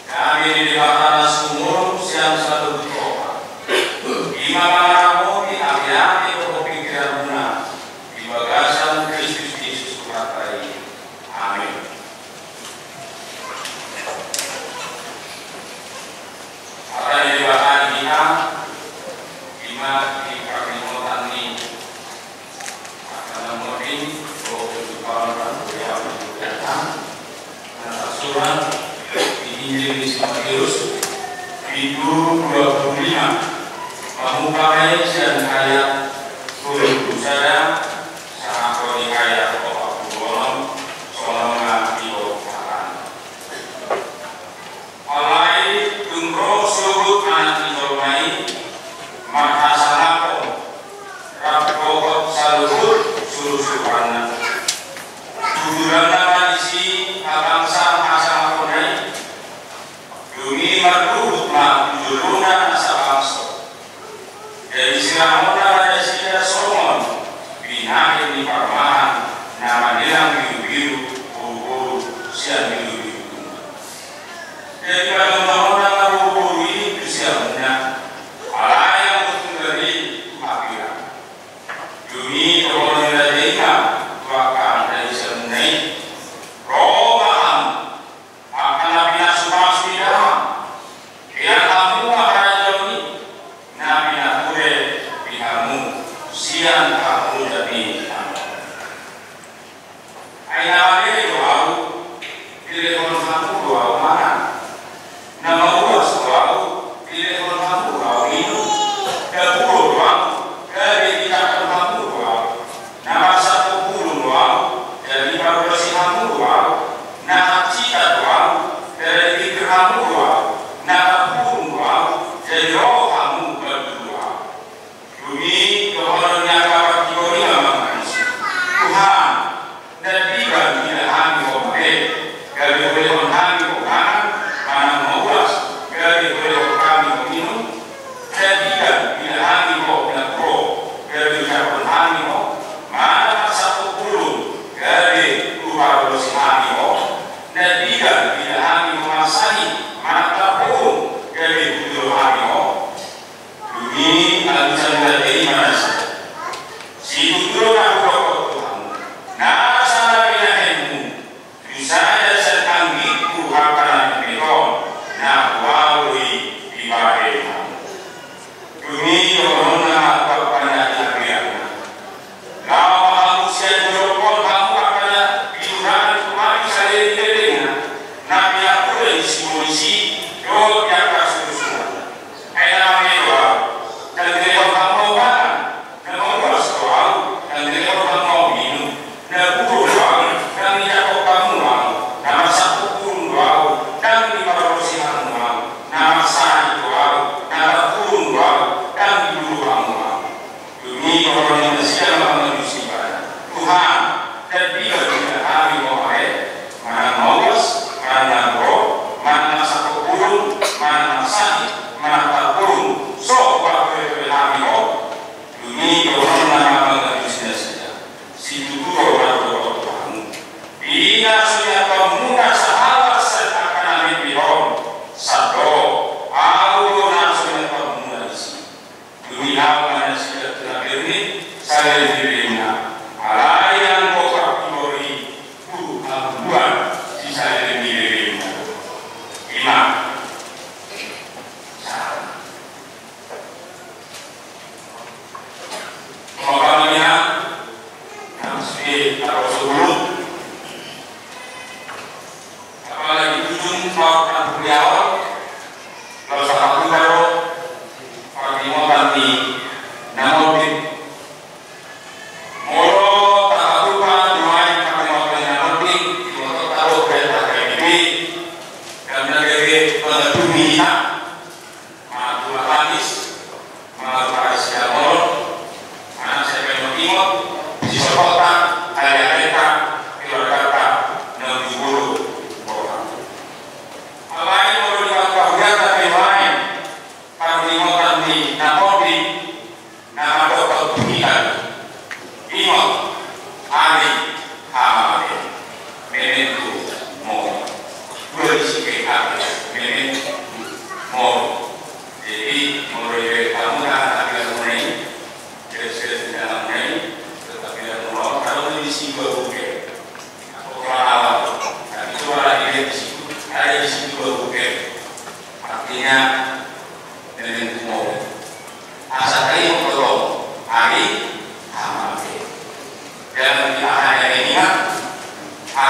Kami di Bapak Sumur siang satu berdoa. Imam di api-api berpikiran benar di bagasan Kristus Yesus Tuhan. Amin. Apa yang dibacakan kita, imam di perkhidmatan ini akan memuding kehidupan beliau datang dan surat di Injil Matius itu 25 memulai dan ayat 10 saja sampai ayat 40 selama 3 bulan. Oleh tunggu surut anak didomai maka sangat rapokot saluhut suruh-suruhan judulana isi abangsa asal konai dumi marduhut ma juduluna asal bangsa dari silamona ada sida Solomon binahin di parmahan nama nilang biru-biru buru-buru siang biru-biru dari pada buru-buru ini siangnya ala yang betul dari apiran dumi kemudian dari imam tuakan dari semenai roham akan nabi nasumas bidang yang kamu akan jauhi nabi nakure bihamu siang kamu jadi aina wale doau telepon kamu doau mana nama uas doau telepon kamu doau itu dapur doau dari kita kamu doau nama satu puluh doau dari bersih kamu doau nama cita doau dari pikir kamu doau nama pun doau dari roh kamu berdua bumi keholnya kategori manusia Tuhan dan tiga bila kami boleh kami boleh menghami Tuhan mana menguas kami boleh kami minum dan tiga bila kami boleh pro kami boleh menghami mana satu puluh kami luar bersih kami dan tiga bila kami memasahi mana kapung kami boleh kami bumi alusan dari mana si tutur aku Tuhan nah sana binahemu bisa ada serkan gitu akan diberikan nah wawi dibagai bumi corona kepada diabiarkan kalau manusia berpol kamu akan diuran kembali saya dengan nabi aku dari simulisi doa yang kasus-kasus ayat mewa dan telepon kamu makan dan ngobrol soal dan telepon kamu minum dan buku doang dan tidak kamu mau nama satu pun doang dan di parosi kamu mau nama sah doang nama pun doang dan di dulu kamu mau demi orang yang siapa manusia Tuhan dan dia tidak kami mau mana mawas mana roh mana satu pun mana sah mana pun so kami mau demi orang nama manusia saja si tutur orang kamu bila sudah kamu sahabat serta kami bihon satu aku sudah kamu nasi demi apa sudah terakhir saya dirinya ala yang kokak timori buat si saya dirinya imam makanya nasi atau sebelum apalagi ujung melakukan beliau kalau satu baru perkhidmatan di namun molo tak lupa doain perkhidmatan namun di taruh kereta ini dan negeri bumi kita matu habis matu Asia mall mana saya pengen timur di kota area mereka keluarga 60 orang. Alain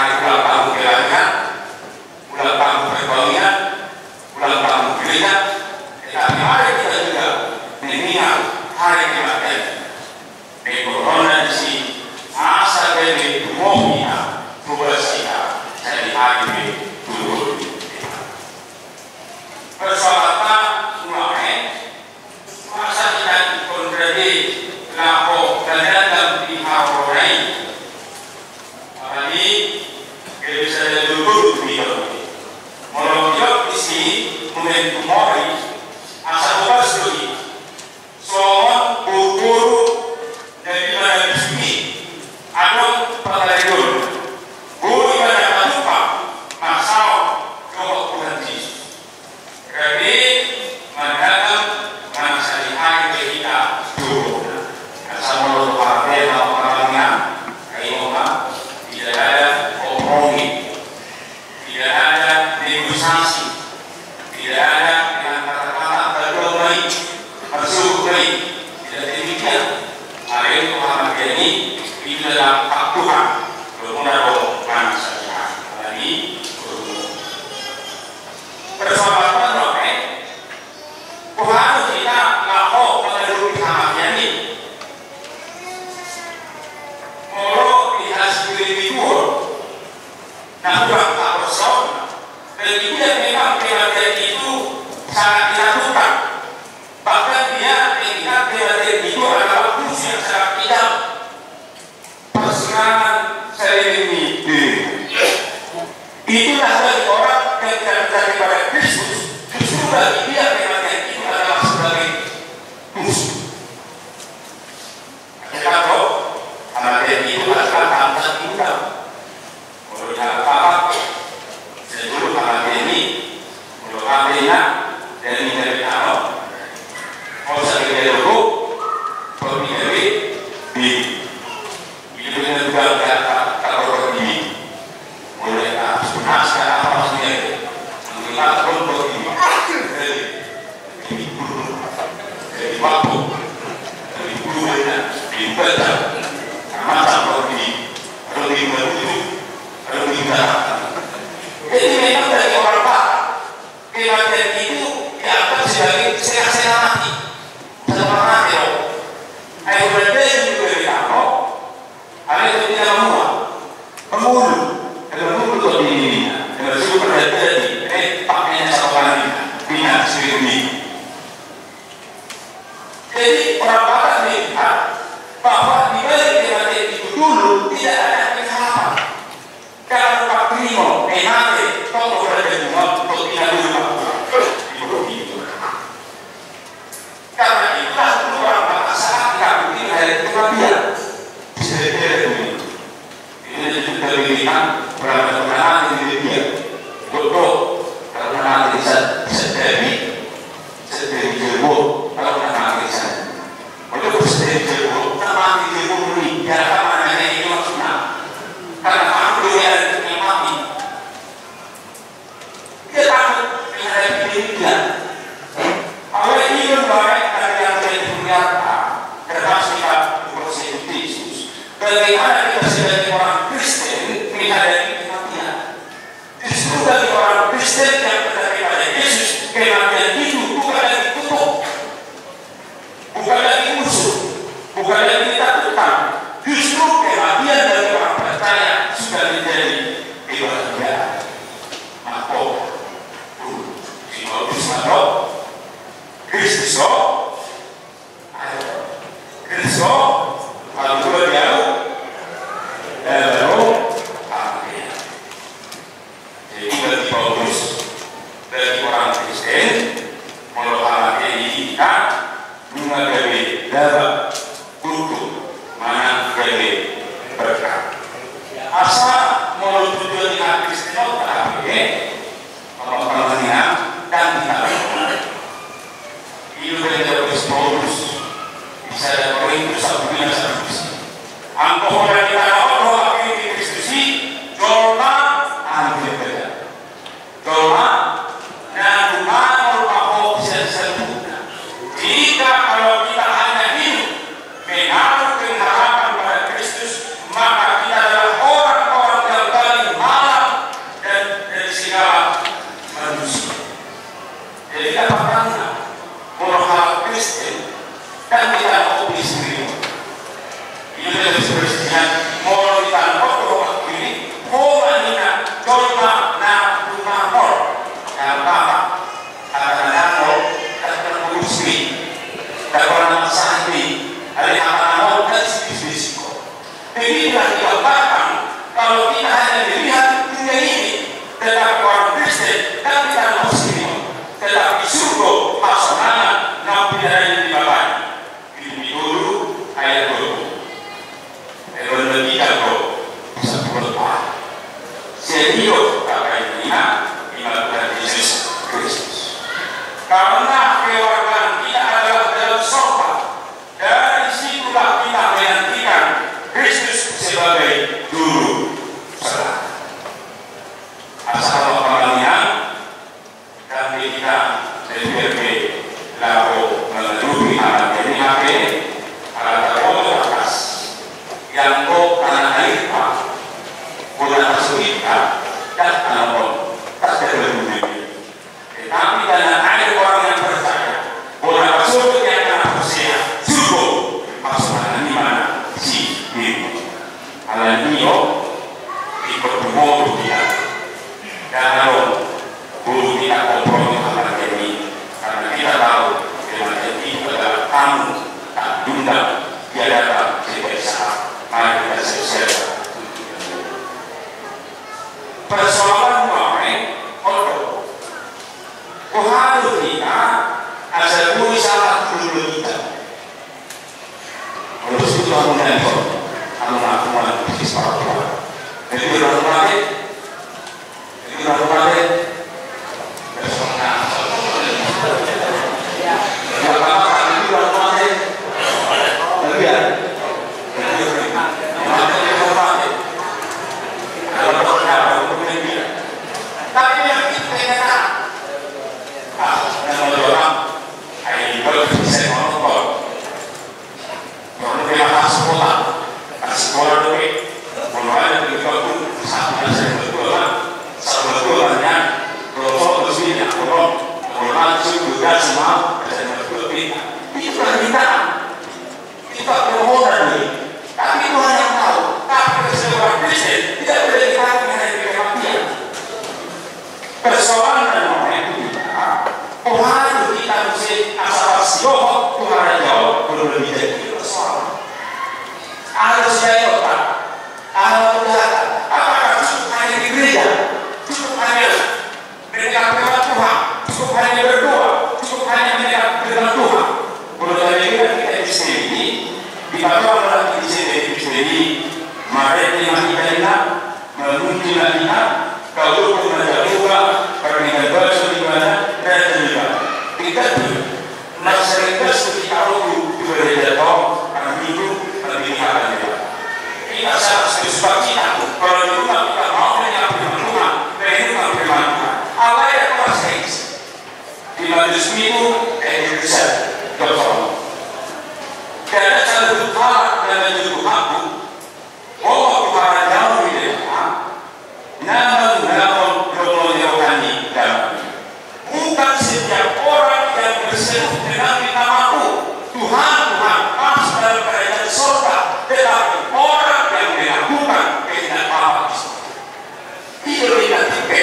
hari ulang tahun kelahiran, ulang tahun perkawinan, ulang tahun gereja, tetapi hari kita juga mengingat hari kematian. Di corona di sini masa dari umumnya bersihkan jadi hari dulu. Persoalan mulai masa kita kontradi lapor dan dalam pihak orang ini bisa dulu video. Kalau di sini momentum hari asal bukan studi soal guru dari mana di sini ada pengajar guru yang ada lupa masalah kewakulan Yesus. Jadi mendalam masa di hari kita dulu. Asal menurut partai orangnya kayak tidak ada kompromi, tidak ada negosiasi, tidak ada dengan kata-kata berdoa bersyukur baik, tidak demikian. Hari ini Muhammad ini itu adalah hak Tuhan bermunajat bangsa ini persoalan rohani. Tuhan kita ngahok mengeluh sama ini. Moro di hasil itu, nah kurang tak bersoal. Dan dia memang kematian itu sangat dilakukan. Bahkan dia melihat kematian itu adalah musuh yang sangat tidak. Persenangan saya ini, itulah dari orang yang tidak daripada Kristus. Justru bagi dia kematian itu adalah sebagai musuh. Kita tahu kematian itu adalah bangsa kita. Menurut apa? Seluruh kematian ini, menurut kematian dan dari Allah. Kalau saya dulu, kalau dari di itu dengan juga kalau di mulai naskah apa sebenarnya melihat untuk ini dari waktu dari bulan di baca macam kalau di menuju kalau di jadi memang dari orang Pak kematian itu dianggap sebagai setengah mati setengah mati loh. Ayo berbeda juga di kamu ada itu tidak memulu kalau ini kalau super terjadi pakainya satu kali minat sendiri. Jadi orang Batak melihat bahwa di balik kematian itu dulu tidak ada kesalahan. Kalau Pak Primo, NHT, kalau berada di rumah untuk tidak lupa itu. Karena itulah orang Batak sangat tidak mungkin dari kematian. Ini juga diberikan perasaan yang dia bodoh karena nanti sedemi jebol kalau nanti saya bodoh sedemi jebol nanti jebol ini jangan mana ini maksudnya karena aku yang mati Jolma na tumapor na baka akanako at pagpusli dapat sa atin ay akanako at sisisiko. Hindi lang ipapakan kalau kita hanya melihat dunia ini tetapi orang Kristen dan kita Muslim tetapi surga pasangan nabi dari bapak ini dulu ayat 20 lebih kalau bisa berubah sehingga kakak ini ibadah Yesus Kristus karena keluarga kita adalah dalam sorga dari situlah kita menantikan Kristus sebagai juru selamat. Asal pengalihan dan kita DPRP lalu melalui alat DPRP alat komunitas yang kau tanah air pak bola kesulitan dan alam tak terlalu tetapi tanah air orang yang percaya bola kesulitan yang akan berusia cukup maksudnya di mana si diri alam nio ikut bermodu dia dan lalu guru tidak kompromi akan jadi karena kita tahu kematian itu adalah tamu tak diundang dia datang sebagai saat mari kita selesaikan persoalan mengenai kodok harus kita asal guru salah dulu kita harus itu aku menempel aku mengakukan bisnis para tua jadi berlaku Ramadhan bersama ya Bapak itu Ramadhan lebih ya tapi yang kita kata yang orang ayo bisa nonton orang sekolah dulu kalau ada di kampung satu sebetulnya kalau bersihnya kalau langsung juga semua itu permintaan kita permohonan nih tapi Tuhan yang tahu tapi seorang Kristen tidak boleh dikatakan mengenai kematian persoalan dan orang itu Tuhan kita mesti asal jawab Tuhan jawab belum lebih jadi persoalan harus jawab apakah cukup hanya di gereja cukup hanya mendengar firman Tuhan, cukup hanya berdoa, cukup hanya mendengar firman Tuhan. Menurut saya kita di sini, di bawah dalam di sini, mari kita menuju kita, kalau pun menjauhkan perbedaan bahasa di mana dan juga kita masyarakat seperti kalau berbeda jauh, karena itu lebih hal juga. Kita harus bersifat kita, kalau di rumah kita mau mendengar firman Tuhan. Allah yang kuasa di majelis itu Indonesia bersama. Karena satu hal dan menjadi aku, Allah kepada jauh di dalam, namun rohani dalam. Bukan setiap orang yang berseru dengan namaku, Tuhan pas dalam kerajaan surga, tetapi orang yang melakukan kehendak Allah. Itu tidak tipe.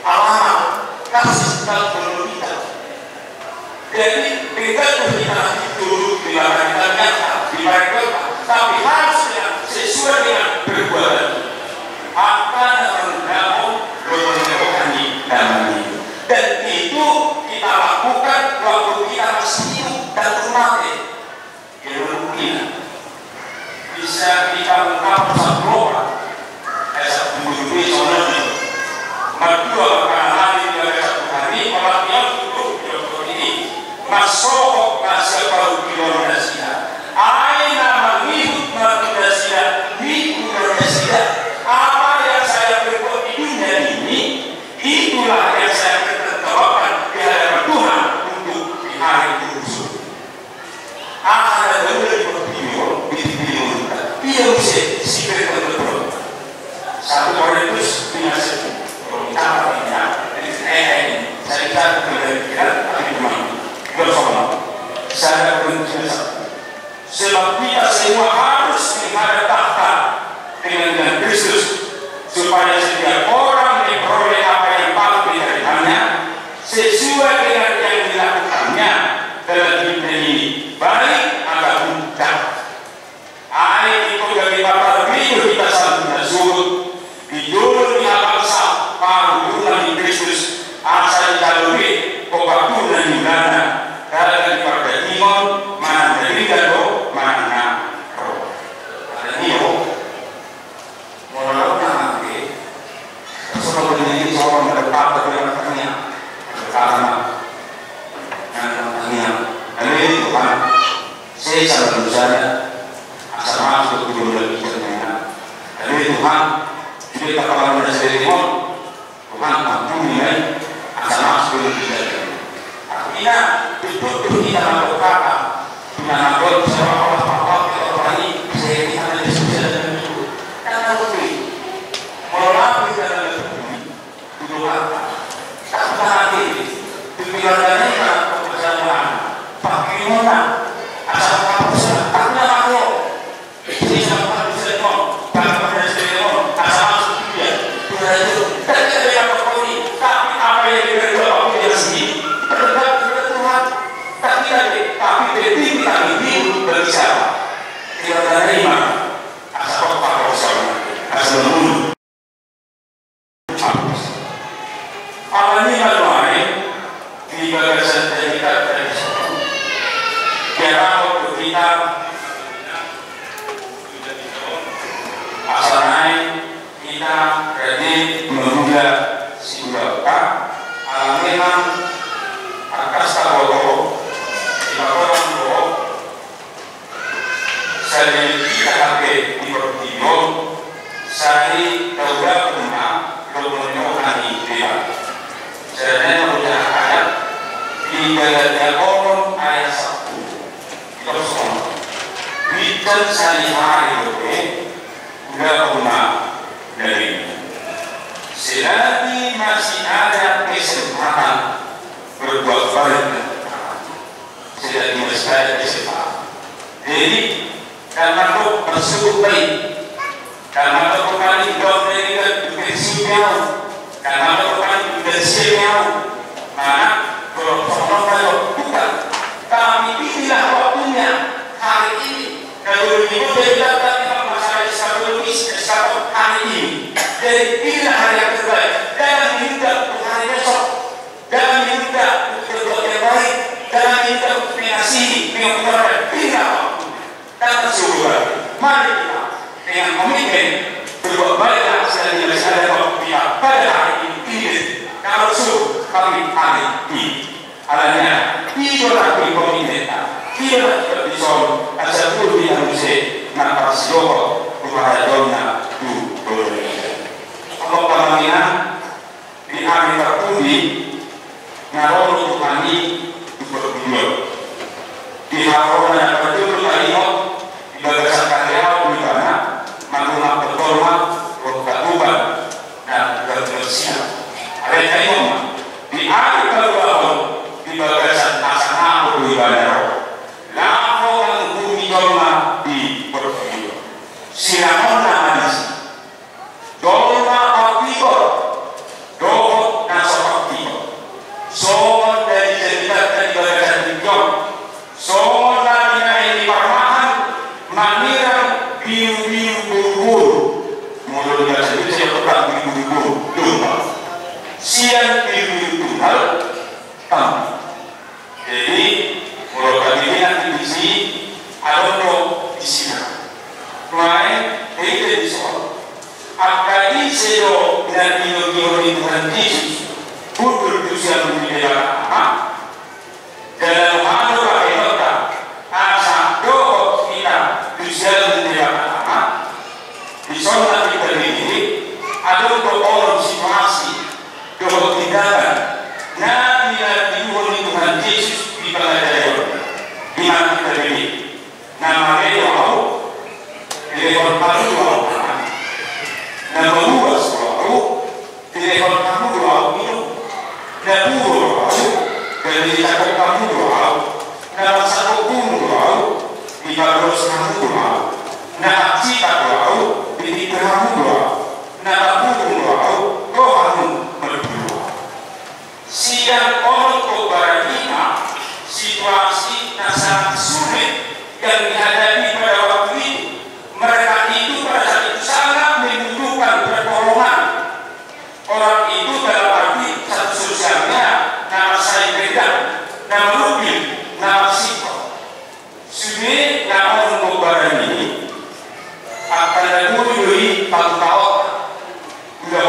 Alamat kasih dan penuh kita. Jadi dengan kita itu dilakukan nyata di balik tapi harusnya sesuai dengan perbuatan. Akan menggabung ini seorang berdekat dengan katanya karena ini Tuhan saya sangat berusaha asal masuk ke dunia kita ini Tuhan kita kalau ada seremon Tuhan mampu nilai asal masuk ke dunia artinya itu kita mampu kata kita mampu seorang Allah orang ini saya ini hanya diskusi dengan itu karena lebih melalui dalam itu apa tak berhati pikirannya kan kebersamaan pakai mana asal kamu taknya aku ini sama bisa kok kalau pada seremon asal masuk dia itu tidak yang berkoni tapi apa yang diberi aku dia sendiri berdekat kepada Tuhan tapi diri kami ini berbicara tidak ada iman asal pakai bersama asal menunggu awalnya lain di gagasan kita biarlah waktu kita asal naik kita ready menunda si bapak memang akan stabil kita orang dulu saya kita pakai di pertimbang saya tahu rumah kemudian dia saya punya ayat di dalam Al-Quran ayat 1 kosong bidan sehari-hari udah rumah dari selagi masih ada kesempatan berbuat baik selagi masih ada kesempatan jadi karena itu bersyukur baik karena itu kembali dari kesucian karena itu bersiap mana kalau bukan kami pilihlah waktunya hari ini kalau ini beda dengan masalah psikologis hari ini jadi pilihlah hari yang terbaik jangan minta untuk hari besok jangan minta untuk berbuat yang baik jangan minta untuk mengasihi mengembangkan pilihlah waktu dan bersyukur mari kita dengan komitmen berbuat baiklah selagi masih ada waktu kita pada hari ini kalau suruh kami hari ini alanya tidak komitmen tidak berdisol asal pun yang bisa nampak siapa kepada dona tu boleh kalau kemana di hari terpundi ngaron kami berdua di harolan yang betul kalimat di bagasan karya di mana maklumat berkormat berkatuban dan berbersiap ada yang di hari kedua di bagasan asana di bandara lalu yang bumi dolma di perfidio silamon manis dolma apikor dohot nasa apikor soal dari cerita dari bagasan tiga soal dari di parmahan maniran biru-biru buru mulai dari cerita saya pernah biru-biru domba siang biru Tuhan kami jadi mulai kami nanti di sini ada di sini mulai dari di soal akali sedo dan biru-biru Tuhan Yesus butuh usia menjadi apa dalam hal kita asal doa kita usia menjadi apa di soal kita ini ada orang situasi doa tindakan nah bila diulang Tuhan Yesus di pelajaran di mana kita ini nama dia mau telepon kamu mau nama luas mau telepon kamu mau minum nama buruk mau dari cakap kamu mau nama satu pun mau di bagus kamu mau nama cita mau di kamu mau nama buruk mau kamu siang orang Kobarina situasi sangat sulit yang dihadapi pada waktu itu mereka itu pada saat itu sangat membutuhkan pertolongan orang itu dalam arti satu sosialnya nama saya beda nama Rubil nama Siko sudah nama orang Kobarina ini akan ada dari 4 tahun udah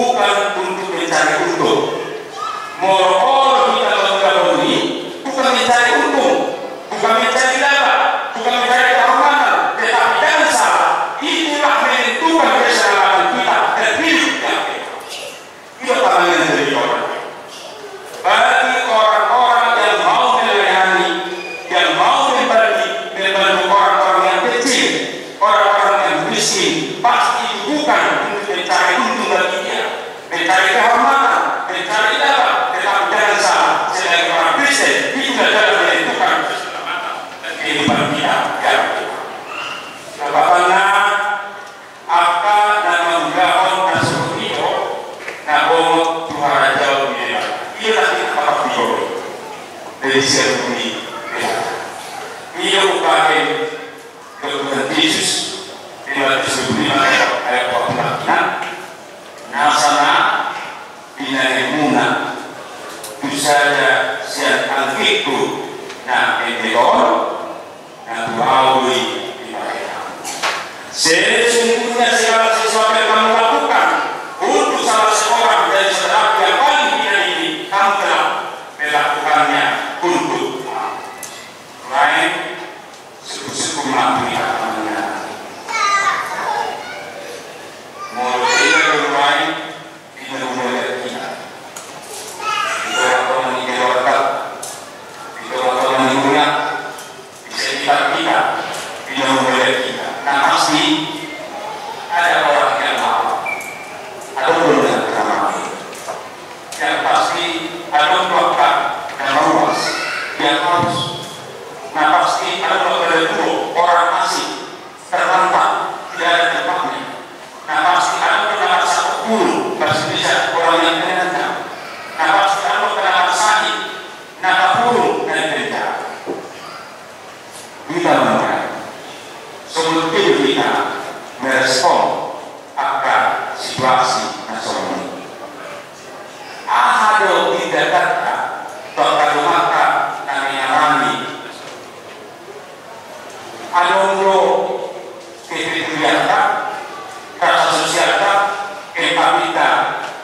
bukan untuk mencari untung. Moro-moro kita menggabung ini bukan mencari untung, bukan mencari laba, bukan mencari kehormatan, tetapi jangan salah, itulah menentukan keselamatan kita dan hidup yang kita. Itu pandangan dari orang. Bagi orang-orang yang mau melayani, yang mau membantu orang-orang yang kecil, orang-orang yang miskin, pasti bukan untuk mencari untung bagi dia, mencari kehormatan, mencari laba. Tetapi jangan salah, sebagai orang Kristen itu adalah menentukan keselamatan dan kehidupan kita. Bapaknya apa nama menggahon dan seperti itu, nabong Tuhan jauh dia. Ia nanti apa video dari siapa ini? Ia bukan kebenaran Yesus. Dia disebutkan ayat 46. Nasana binaremuna usada sian alfiku na eteon na tuawi di mereka. Sesungguhnya segala sesuatu yang kamu lakukan untuk salah seorang dari saudara yang paling hina ini, kamu telah melakukannya untuk lain suku-suku mati amannya. Mulai dari lain kita mulai kita. Kita orang yang berkat, kita orang yang mulia, bisa kita kita mulai kita. Nah pasti ada orang yang lama, ada orang yang ramai, yang pasti ada orang yang luas, yang harus. Nah pasti ada orang asing terlantar tidak ada tempatnya. Nah pasti ada pendapat satu puluh bahasa Indonesia orang yang menentang. Nah pasti ada pendapat sakit, nah kapuru dan penjara. Kita mengenai sebelum kita merespon akan situasi nasional ini. Ahado tidak kata bahkan maka namanya rami. Adonglo kepedulian rasa sosial empatita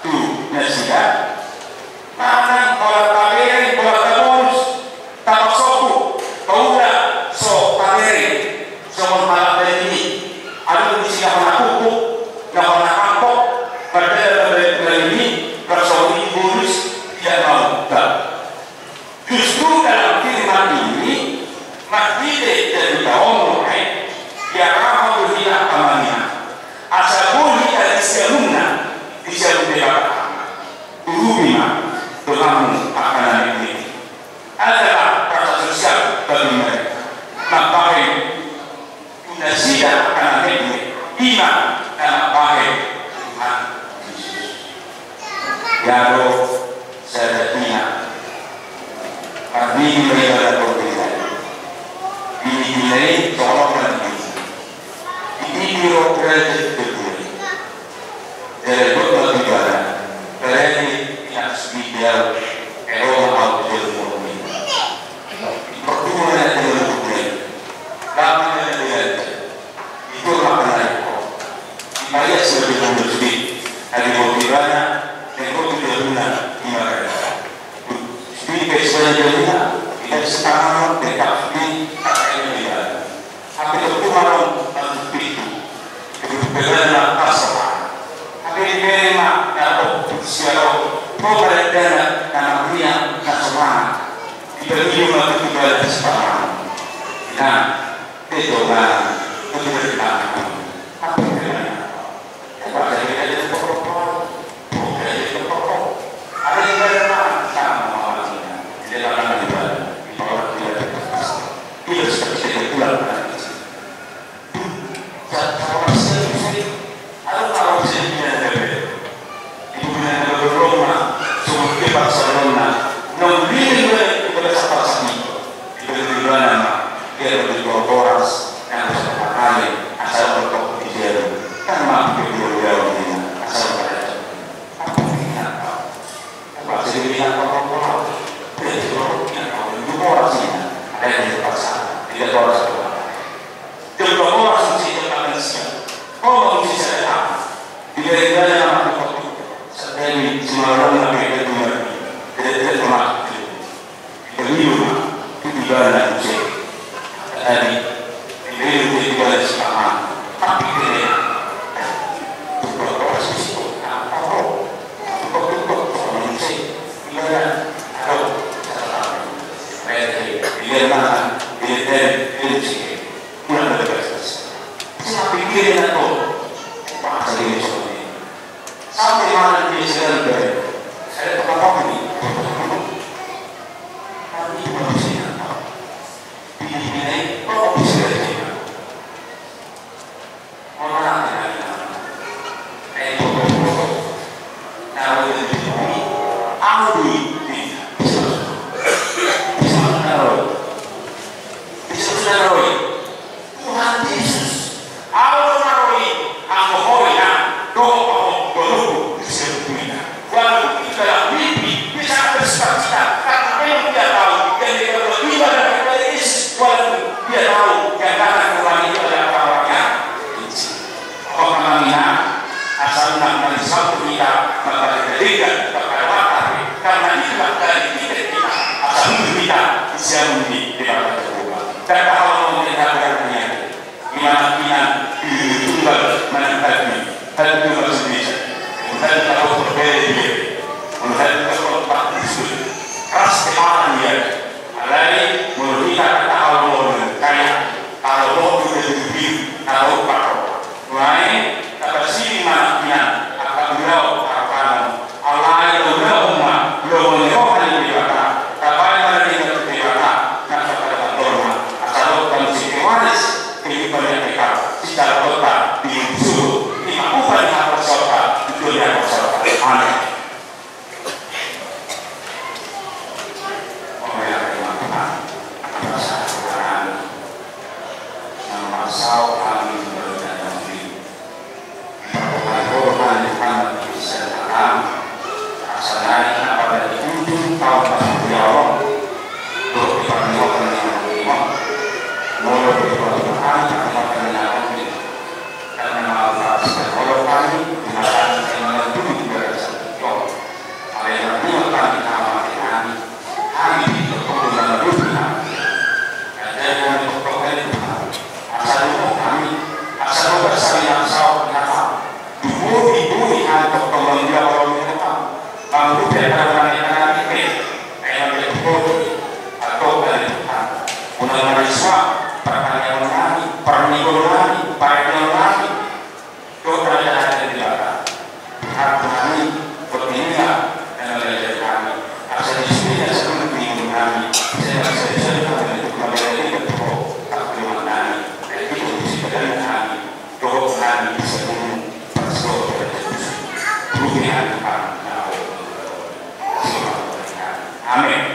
tu nasihat mana kalau taberi kalau tabus tak sopu kaulah so taberi so malam ini ada di sini nak kuku nak kampok pada ini bersawi burus tidak mau tak justru dalam firman ini masjid dan kaum lain yang ramah berhina amannya asal kita disiapkan disiapkan urubima Tuhan akan ini adalah rasa sosial bagi mereka. Nampaknya sudah tidak akan ini iman dan nampaknya Tuhan Yesus. Lalu saya ingat kami beribadah berbeda. Ini tolong dan ini birokrasi betul. Dari beberapa ibadah, dari yang sebiar Eropa atau Jerman. Pertemuan yang berbeda, kami melihat itu makna itu. Saya sebagai muslim, ada motivasi dan motivasinya di mana. Sebagai sebenarnya kita sekarang dekat di tapi itu malam itu berbeda asal. Tapi memang kalau siapa mau berdana karena dia nasional diberi waktu juga sekarang. Nah, itu lah itu berbeda. Apa bedanya? Apa bedanya pokok? Ada yang berbeda sama orangnya. Di dalam ibadah, orang tidak tidak seperti itu pula. Barcelona non vive in questa parte di Barcelona che era di Corporas sampai mana dia sedang berada. Saya apa ini? Tapi manusia tahu. Ini kok bisa jadi orang yang nah itu aku bisa menaruh Tuhan Yesus Allah menaruh aku hoya doa doa disebutnya walau kita mimpi bisa bersukacita karena memang dia tahu dan dia beribadah kepada Yesus walaupun dia tahu yang akan Tuhan itu adalah kawannya orang asal menangani satu kita maka tidak kepada matahari karena itulah dari kita asal kita bisa menjadi daripada Tuhan dan kalau melihat dengan gimana kita tunggal menghadapi hal tunggal sendiri melihat kalau berbeda dia melihat kalau tak usul keras kepala dia alai menurut kita kata Allah kaya kalau Allah sudah lebih kalau pakai lain kata sini maknanya akan beliau akan Allah yang berumah beliau menyokong di belakang kapan mana dia di belakang kata kata norma asal dan si waris kehidupan yang kekal secara total di suhu dilakukan hak bersorga di dunia bersorga amin. Oh ya teman-teman rasa Tuhan memasau kami asalnya apabila di ujung tahun berjalan untuk diperlukan dengan lima mulai diperlukan karena maaf sekolah kami gunakan dengan dulu dari satu oleh yang kami kami berkumpul dengan dunia ada yang berkumpul asal kami asal bersama yang sahur kata ibu untuk pembelian orang kalau dia orang yang kayak atau dari Tuhan undang Islam perkalian kami pernikahan kami pernikahan kami dokter ada di belakang hak kami berdunia dan belajar kami asal di sini sebelum minggu kami saya kami kembali ke Tuhan kami itu bisa dengan kami doa kami sebelum bersoal rupiah kami amin.